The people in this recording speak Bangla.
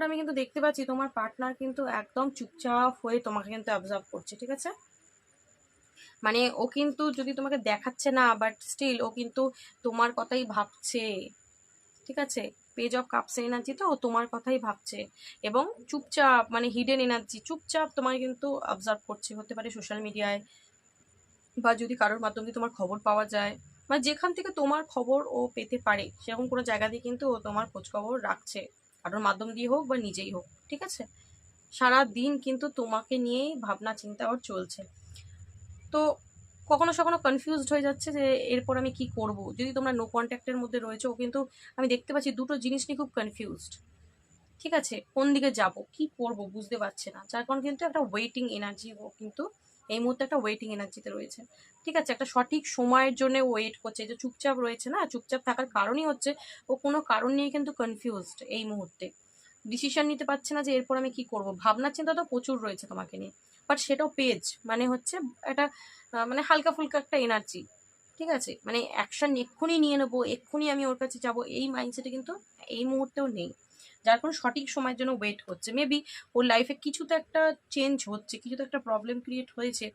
আমি কিন্তু দেখতে পাচ্ছি তোমার পার্টনার কিন্তু একদম চুপচাপ হয়ে তোমাকে কিন্তু অবজার্ভ করছে, ঠিক আছে? মানে ও কিন্তু যদি তোমাকে দেখাচ্ছে না, বাট স্টিল ও কিন্তু তোমার কথাই ভাবছে, ঠিক আছে? পেজ অফ কাপস এনার্জি তো ও তোমার কথাই ভাবছে, এবং চুপচাপ মানে হিডেন এনার্জি চুপচাপ তোমার কিন্তু অবজার্ভ করছে, হতে পারে সোশ্যাল মিডিয়ায়, বা যদি কারোর মাধ্যমে তোমার খবর পাওয়া যায়, মানে যেখান থেকে তোমার খবর ও পেতে পারে সেরকম কোনো জায়গা দিয়ে কিন্তু ও তোমার খোঁজ খবর রাখছে, কারোর মাধ্যম দিয়ে হোক বা নিজেই হোক, ঠিক আছে? সারা দিন কিন্তু তোমাকে নিয়েই ভাবনা চিন্তা ওর চলছে। তো কখনো কখনো কনফিউজড হয়ে যাচ্ছে যে এরপর আমি কি করব। যদি তোমরা নো কন্ট্যাক্টের মধ্যে রয়েছে, ও কিন্তু আমি দেখতে পাচ্ছি দুটো জিনিস নিয়ে খুব কনফিউজড, ঠিক আছে? কোন দিকে যাব, কি করব বুঝতে পারছে না, যার কারণ কিন্তু একটা ওয়েটিং এনার্জি ও কিন্তু এই মুহূর্তে একটা ওয়েটিং এনার্জিতে রয়েছে, ঠিক আছে? একটা সঠিক সময়ের জন্য ওয়েট করছে, যে চুপচাপ রয়েছে না, চুপচাপ থাকার কারণই হচ্ছে ও কোনো কারণ নিয়ে কিন্তু কনফিউজড এই মুহূর্তে, ডিসিশন নিতে পারছে না যে এরপর আমি কি করব। ভাবনার চিন্তা তো প্রচুর রয়েছে তোমাকে নিয়ে, বাট সেটাও পেজ মানে হচ্ছে একটা মানে হালকা ফুলকা একটা এনার্জি, ঠিক আছে? মানে অ্যাকশন এক্ষুনি নিয়ে নেবো, এক্ষুনি আমি ওর কাছে যাব, এই মাইন্ডসেটে কিন্তু এই মুহূর্তেও নেই, যার কোনো সঠিক সময়ের জন্য ওয়েট করছে। মেবি ওর লাইফে কিছু তো একটা চেঞ্জ হচ্ছে, কিছু তো একটা প্রবলেম ক্রিয়েট হয়েছে,